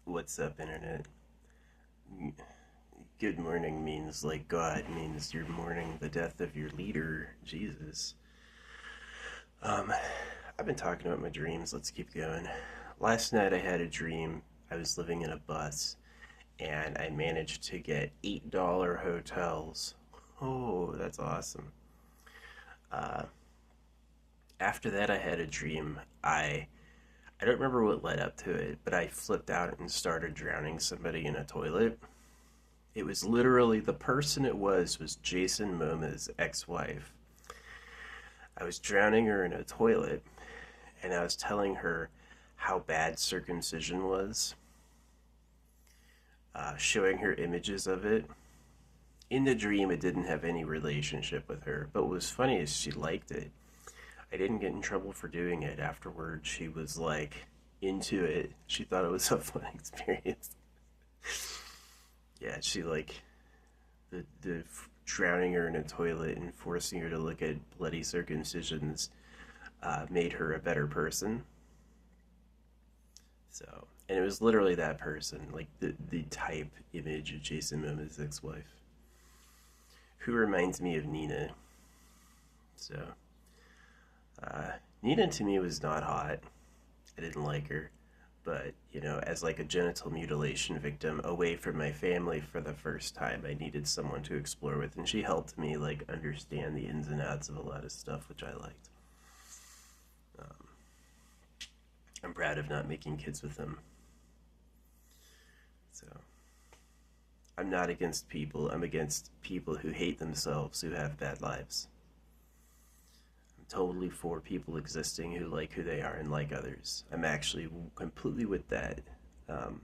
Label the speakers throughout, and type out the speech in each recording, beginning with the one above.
Speaker 1: What's up, internet? Good morning means like God means you're mourning the death of your leader, Jesus. Um, I've been talking about my dreams. Let's keep going. Last night I had a dream. I was living in a bus and I managed to get $8 hotels. Oh, that's awesome. Uh, After that, I had a dream. I don't remember what led up to it, but I flipped out and started drowning somebody in a toilet. It was literally the person it was Jason Momoa's ex-wife. I was drowning her in a toilet, and I was telling her how bad circumcision was, showing her images of it. In the dream, it didn't have any relationship with her, but what was funny is she liked it. I didn't get in trouble for doing it. Afterwards, she was like into it. She thought it was a fun experience. Yeah, she like the drowning her in a toilet and forcing her to look at bloody circumcisions made her a better person. So, and it was literally that person, like the type image of Jason Momoa's ex-wife, who reminds me of Nina. So, uh, Nina to me was not hot. I didn't like her, but as like a genital mutilation victim away from my family for the first time, I needed someone to explore with, and she helped me like understand the ins and outs of a lot of stuff, which I liked. Um, I'm proud of not making kids with them. So I'm not against people. I'm against people who hate themselves, who have bad lives. I'm totally for people existing who like who they are and like others. I'm actually completely with that. Um,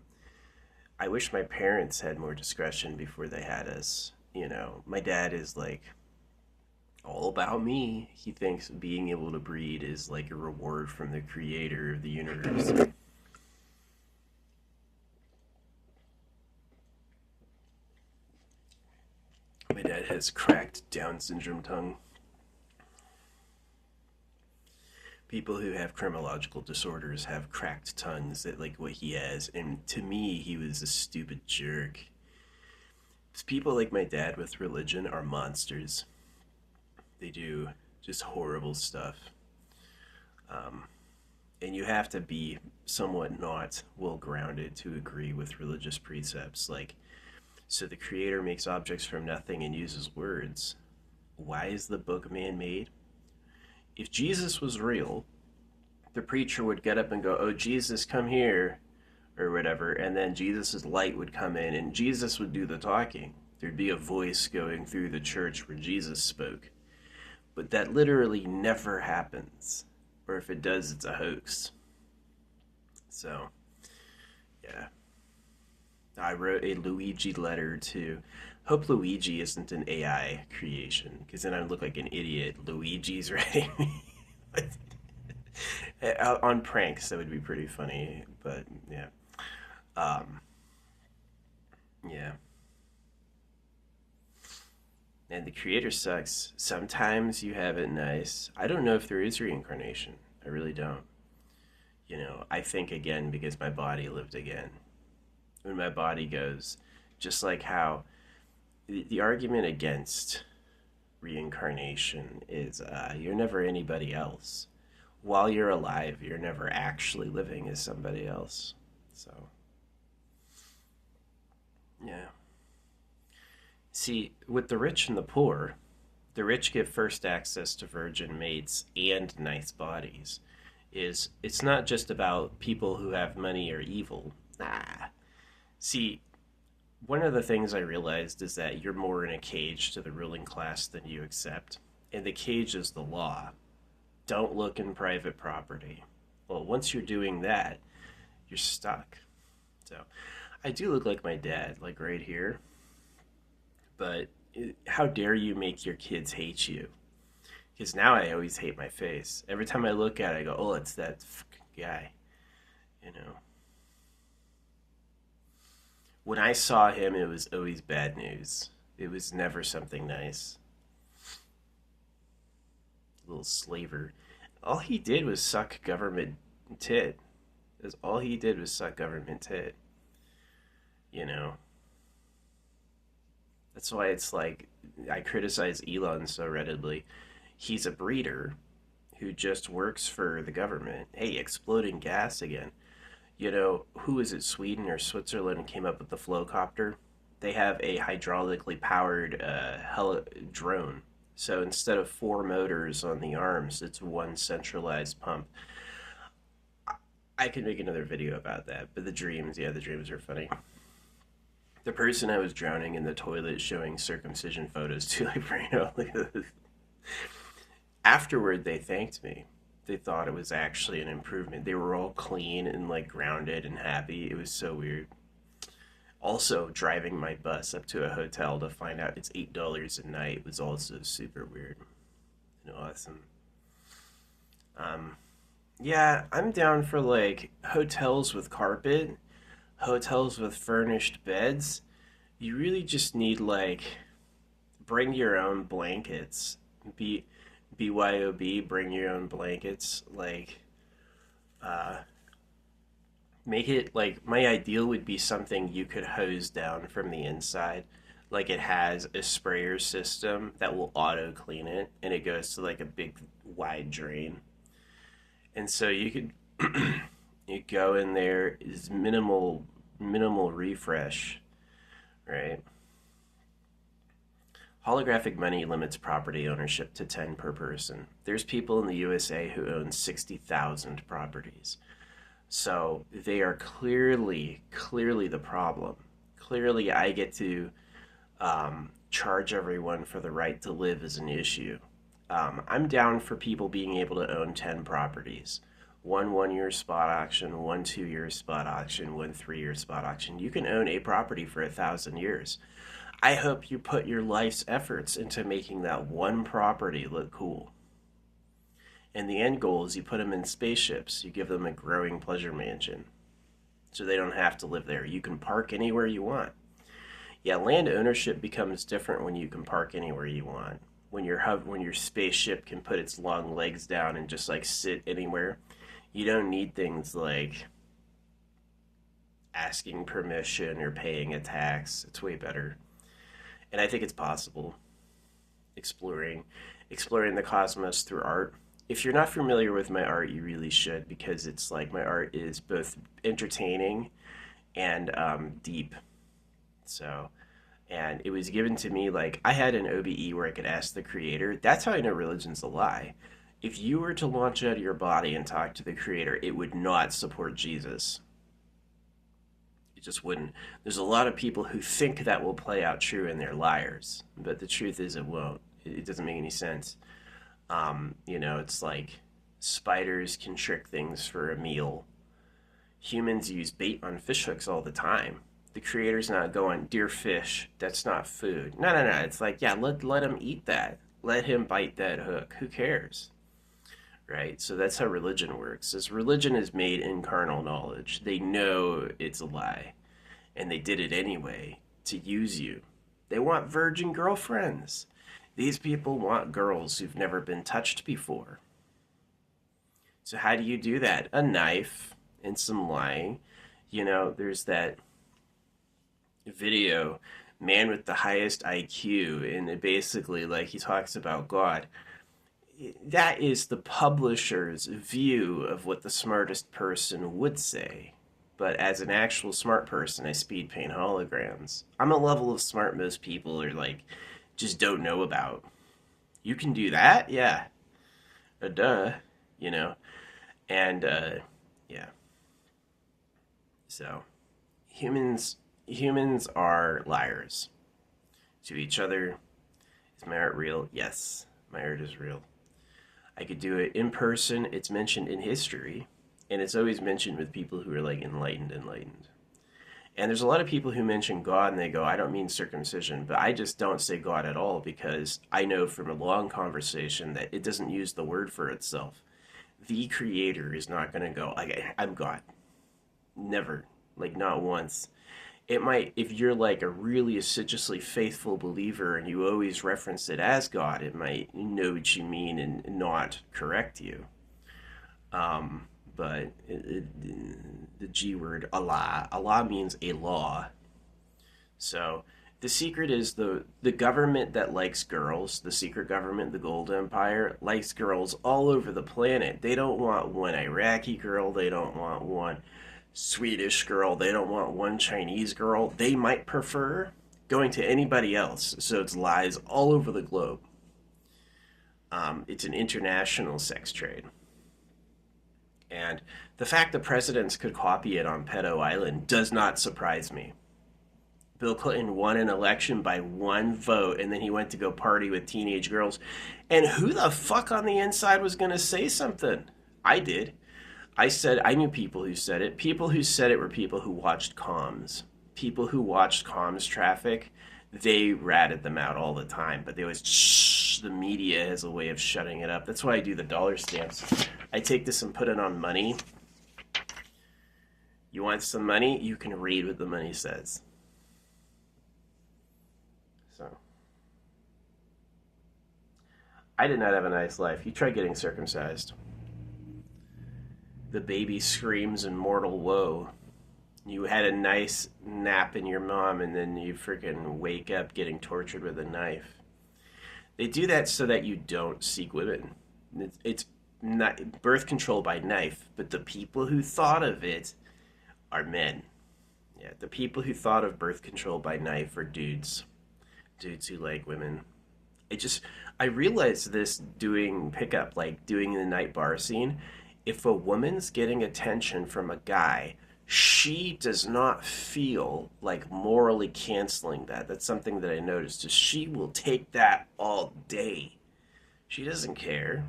Speaker 1: I wish my parents had more discretion before they had us. My dad is like all about me. He thinks being able to breed is like a reward from the creator of the universe. My dad has cracked Down syndrome tongue. People who have criminological disorders have cracked tongues that like what he has, and to me he was a stupid jerk. People like my dad with religion are monsters. They do just horrible stuff. Um, and you have to be somewhat not well grounded to agree with religious precepts. Like, so the creator makes objects from nothing and uses words. Why is the book man made? If Jesus was real, the preacher would get up and go, "Oh, Jesus, come here," or whatever, and then Jesus's light would come in and Jesus would do the talking. There'd be a voice going through the church where Jesus spoke. But that literally never happens. Or if it does, it's a hoax. So, yeah. I wrote a Luigi letter to. Hope Luigi isn't an AI creation, because then I look like an idiot. Luigi's writing me. On pranks, that would be pretty funny, but yeah. Um, yeah. And the creator sucks. Sometimes you have it nice. I don't know if there is reincarnation. I really don't. I think again because my body lived again. When my body goes, just like how the argument against reincarnation is you're never anybody else. While you're alive, you're never actually living as somebody else. So, yeah. See, with the rich and the rich get first access to virgin mates and nice bodies. It's not just about people who have money or evil. Ah. See, one of the things I realized is that you're more in a cage to the ruling class than you accept. And the cage is the law. Don't look in private property. Well, once you're doing that, you're stuck. So, I do look like my dad, like right here, but how dare you make your kids hate you? Because now I always hate my face. Every time I look at it, I go, oh, it's that fucking guy. You know, when I saw him, it was always bad news. It was never something nice. Little slaver. All he did was suck government tit. All he did was suck government tit. you know. That's why it's like I criticize Elon so readily. He's a breeder who just works for the government. Hey, exploding gas again. Who is it, Sweden or Switzerland came up with the Flowcopter? They have a hydraulically powered drone. So instead of four motors on the arms, it's one centralized pump. I could make another video about that, but the dreams are funny. The person I was drowning in the toilet showing circumcision photos to, like, Brano, look at this. Afterward, they thanked me. They thought it was actually an improvement. They were all clean and like grounded and happy. It was so weird. Also, driving my bus up to a hotel to find out it's $8 a night was also super weird and awesome. Um, yeah, I'm down for like hotels with carpet, hotels with furnished beds. You really just need like bring your own blankets. Be BYOB, bring your own blankets. Like, uh, make it like my ideal would be something you could hose down from the inside. Like it has a sprayer system that will auto clean it, and it goes to like a big wide drain. And so you could you go in there is minimal refresh, right? Holographic money limits property ownership to 10 per person. There's people in the USA who own 60,000 properties. So they are clearly the problem. Clearly, I get to charge everyone for the right to live is an issue. I'm down for people being able to own 10 properties. One year spot auction, one 2 year spot auction, one 3 year spot auction. You can own a property for 1,000 years. I hope you put your life's efforts into making that one property look cool. And the end goal is you put them in spaceships. You give them a growing pleasure mansion. So they don't have to live there. You can park anywhere you want. Yeah, land ownership becomes different when you can park anywhere you want. When your spaceship can put its long legs down and just like sit anywhere, you don't need things like asking permission or paying a tax. It's way better. And I think it's possible exploring exploring the cosmos through art. If you're not familiar with my art, you really should, because it's like my art is both entertaining and deep. So, and it was given to me like I had an OBE where I could ask the creator. That's how I know religion's a lie. If you were to launch out of your body and talk to the creator, it would not support Jesus. It just wouldn't. There's a lot of people who think that will play out true and they're liars, but the truth is it won't. It doesn't make any sense. It's like spiders can trick things for a meal. Humans use bait on fish hooks all the time. The creator's not going, dear fish, that's not food. No, no, no. It's like, yeah, let him eat that. Let him bite that hook. Who cares? Right? So that's how religion works. As religion is made in carnal knowledge, they know it's a lie. And they did it anyway to use you. They want virgin girlfriends. These people want girls who've never been touched before. So how do you do that? A knife and some lying. There's that video, man with the highest IQ, and it basically, like, he talks about God. That is the publisher's view of what the smartest person would say. But as an actual smart person, I speed paint holograms. I'm a level of smart most people are like, just don't know about. You can do that? Yeah. Duh. And, yeah. So, humans are liars. To each other. Is my art real? Yes, my art is real. I could do it in person. It's mentioned in history. And it's always mentioned with people who are like enlightened. And there's a lot of people who mention God and they go, I don't mean circumcision, but I just don't say God at all because I know from a long conversation that it doesn't use the word for itself. The creator is not going to go, I'm God. Never. Like, not once. It might, if you're like a really assiduously faithful believer and you always reference it as God, it might know what you mean and not correct you. But the G word, Allah means a law, So the secret is the government that likes girls, the secret government, the Gold Empire, likes girls all over the planet. They don't want one Iraqi girl, they don't want one Swedish girl, they don't want one Chinese girl. They might prefer going to anybody else. So it's lies all over the globe. It's an international sex trade. And the fact that presidents could copy it on Pedo Island does not surprise me. Bill Clinton won an election by one vote, and then he went to go party with teenage girls. And who the fuck on the inside was going to say something? I did. I knew people who said it. People who said it were people who watched comms. People who watched comms traffic, they ratted them out all the time, but they always, shh, the media has a way of shutting it up. That's why I do the dollar stamps. I take this and put it on money. You want some money? You can read what the money says. So, I did not have a nice life. You try getting circumcised. The baby screams in mortal woe. You had a nice nap in your mom, and then you freaking wake up getting tortured with a knife. They do that so that you don't seek women. It's not birth control by knife, but the people who thought of it are men. Yeah, the people who thought of birth control by knife are dudes. Dudes who like women. I realized this doing pickup, like doing the night bar scene. If a woman's getting attention from a guy, she does not feel like morally canceling that. That's something that I noticed. Is she will take that all day. She doesn't care.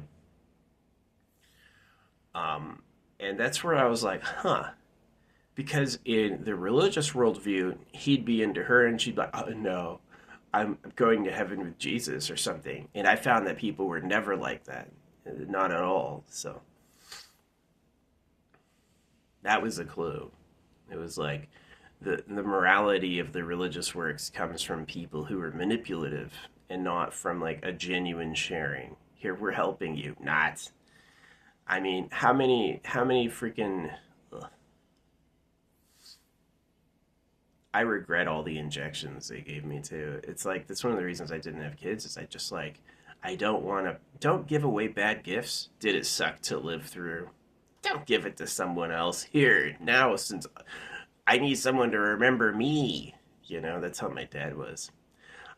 Speaker 1: And that's where I was like, huh. Because in the religious worldview, he'd be into her and she'd be like, oh no, I'm going to heaven with Jesus or something. And I found that people were never like that. Not at all. So that was a clue. It was like the morality of the religious works comes from people who are manipulative and not from like a genuine sharing. Here, we're helping you. Not. I mean, how many freaking... Ugh. I regret all the injections they gave me too. It's like, that's one of the reasons I didn't have kids is I just like, I don't give away bad gifts. Did it suck to live through? Don't give it to someone else. Here, now, since I need someone to remember me. You know, that's how my dad was.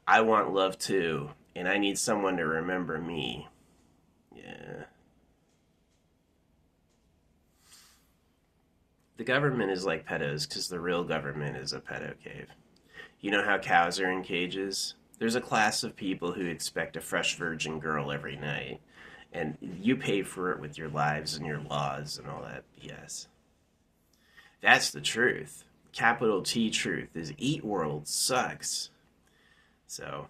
Speaker 1: I want love too, and I need someone to remember me. Yeah. The government is like pedos because the real government is a pedo cave. You know how cows are in cages? There's a class of people who expect a fresh virgin girl every night, and you pay for it with your lives and your laws and all that BS. That's the truth. Capital T truth is Eat World sucks. So,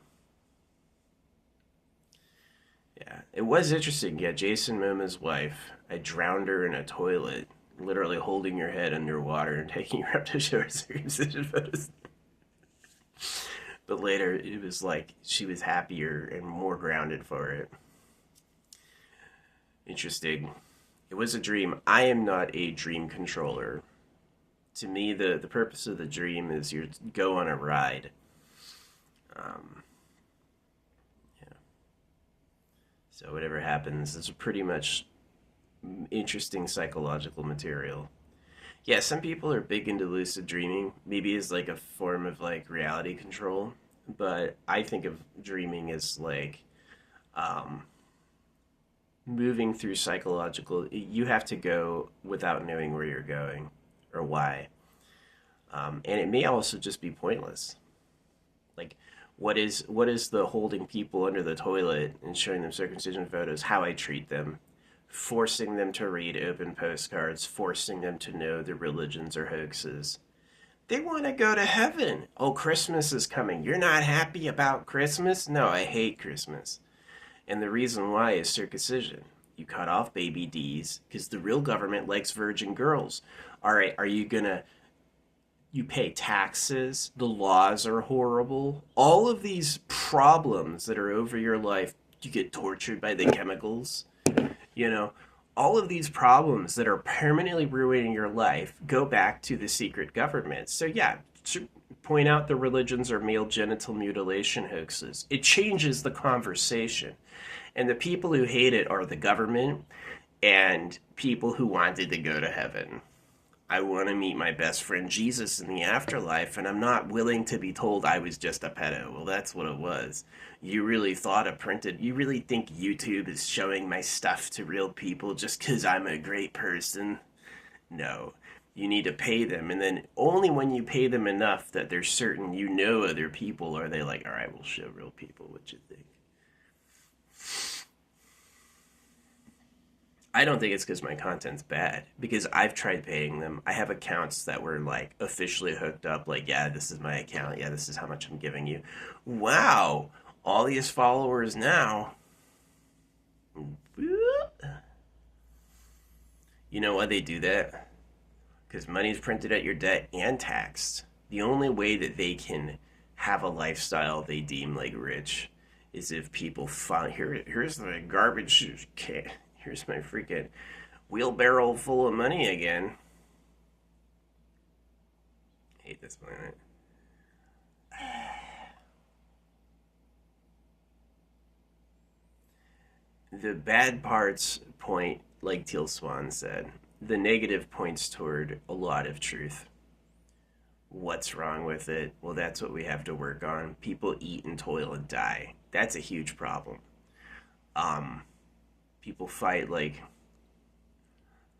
Speaker 1: yeah. It was interesting. Yeah, Jason Momoa's wife, I drowned her in a toilet, literally holding her head underwater and taking her up to show her circumcision photos. But later, it was like she was happier and more grounded for it. Interesting. It was a dream. I am not a dream controller. To me, the purpose of the dream is you go on a ride. Yeah. So whatever happens is pretty much interesting psychological material. Yeah, some people are big into lucid dreaming, maybe as like a form of like reality control, but I think of dreaming as like moving through psychological. You have to go without knowing where you're going or why, and it may also just be pointless. Like, what is the holding people under the toilet and showing them circumcision photos? How I treat them, forcing them to read open postcards, forcing them to know the religions are hoaxes. They want to go to heaven. Oh, Christmas is coming. You're not happy about Christmas? No, I hate Christmas. And the reason why is circumcision. You cut off baby D's because the real government likes virgin girls. All right, are you gonna... You pay taxes. The laws are horrible. All of these problems that are over your life, you get tortured by the chemicals. You know, all of these problems that are permanently ruining your life go back to the secret government. So yeah, point out the religions are male genital mutilation hoaxes. It changes the conversation. And the people who hate it are the government and people who wanted to go to heaven. I want to meet my best friend Jesus in the afterlife, and I'm not willing to be told I was just a pedo. Well, that's what it was. You really thought it printed. You really think YouTube is showing my stuff to real people just because I'm a great person? No. You need to pay them, and then only when you pay them enough that they're certain you know other people are they like, all right, we'll show real people what you think. I don't think it's because my content's bad, because I've tried paying them. I have accounts that were like officially hooked up, like, yeah, this is my account. Yeah, this is how much I'm giving you. Wow, all these followers now. You know why they do that? Because money's printed at your debt and taxed. The only way that they can have a lifestyle they deem like rich is if people find here's the garbage can. Here's my freaking wheelbarrow full of money again. I hate this planet. The bad parts point, like Teal Swan said, the negative points toward a lot of truth. What's wrong with it? Well, that's what we have to work on. People eat and toil and die. That's a huge problem. Um, People fight like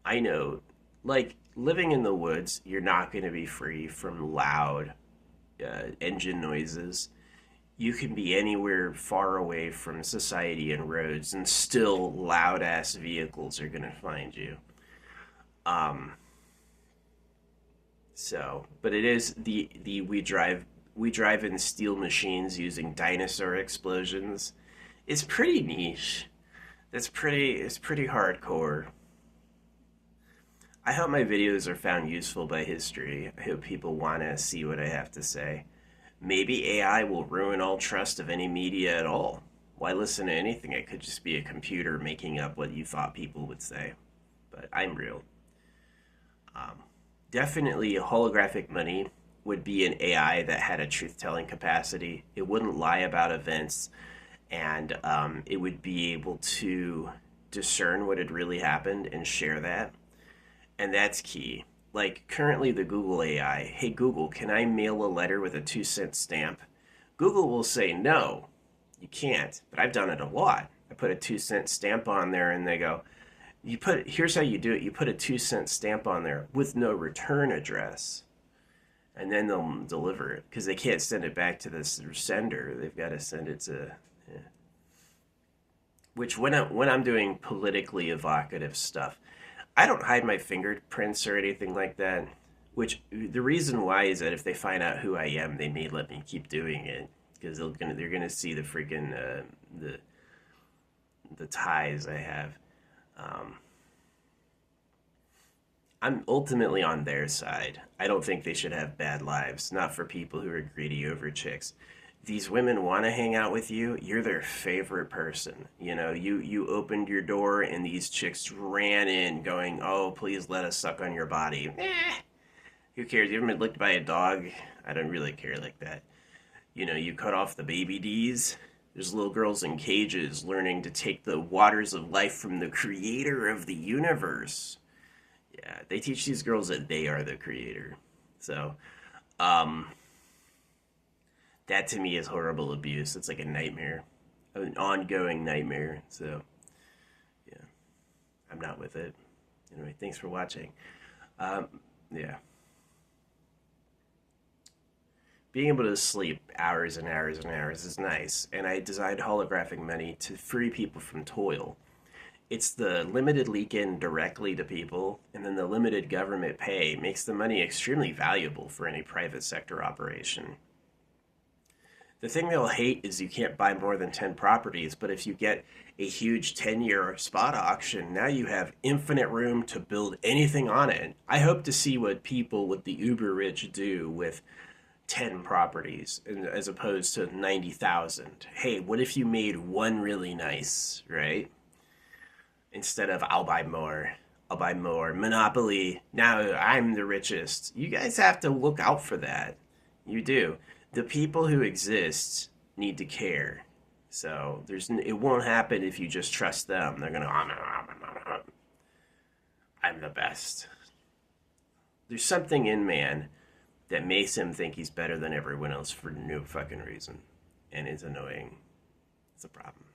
Speaker 1: I know, like living in the woods, you're not going to be free from loud engine noises. You can be anywhere far away from society and roads, and still loud ass vehicles are going to find you. Um, but it is the we drive in steel machines using dinosaur explosions. It's pretty niche. It's pretty hardcore. I hope my videos are found useful by history. I hope people want to see what I have to say. Maybe AI will ruin all trust of any media at all. Why listen to anything? It could just be a computer making up what you thought people would say. But I'm real. Um, Definitely holographic money would be an AI that had a truth-telling capacity. It wouldn't lie about events, and it would be able to discern what had really happened and share that. And that's key. Like currently, the Google AI, hey Google, can I mail a letter with a 2-cent stamp? Google will say no, you can't. But I've done it a lot. I put a 2-cent stamp on there, and they go, here's how you do it. You put a 2-cent stamp on there with no return address, and then they'll deliver it because they can't send it back to the sender. They've got to send it to. Yeah. Which when I'm doing politically evocative stuff, I don't hide my fingerprints or anything like that. Which the reason why is that if they find out who I am, they may let me keep doing it because they're gonna see the freaking the ties I have. Um, I'm ultimately on their side. I don't think they should have bad lives, not for people who are greedy over chicks. These women want to hang out with you. You're their favorite person. You know, you opened your door and these chicks ran in going, "Oh, please let us suck on your body." Who cares? You ever been licked by a dog? I don't really care like that. You know, you cut off the baby D's. There's little girls in cages learning to take the waters of life from the creator of the universe. Yeah, they teach these girls that they are the creator. So, um, that to me is horrible abuse. It's like a nightmare, an ongoing nightmare. So, yeah, I'm not with it. Anyway, thanks for watching. Um, yeah. Being able to sleep hours and hours and hours is nice, and I designed holographic money to free people from toil. It's the limited leak in directly to people, and then the limited government pay makes the money extremely valuable for any private sector operation. The thing they'll hate is you can't buy more than 10 properties, but if you get a huge 10-year spot auction, now you have infinite room to build anything on it. I hope to see what people with the uber rich do with 10 properties as opposed to 90,000. Hey, what if you made one really nice, right? Instead of I'll buy more. I'll buy more. Monopoly. Now I'm the richest. You guys have to look out for that. You do. The people who exist need to care. So it won't happen if you just trust them. They're gonna, I'm the best. There's something in man that makes him think he's better than everyone else for no fucking reason, and it's annoying. It's a problem.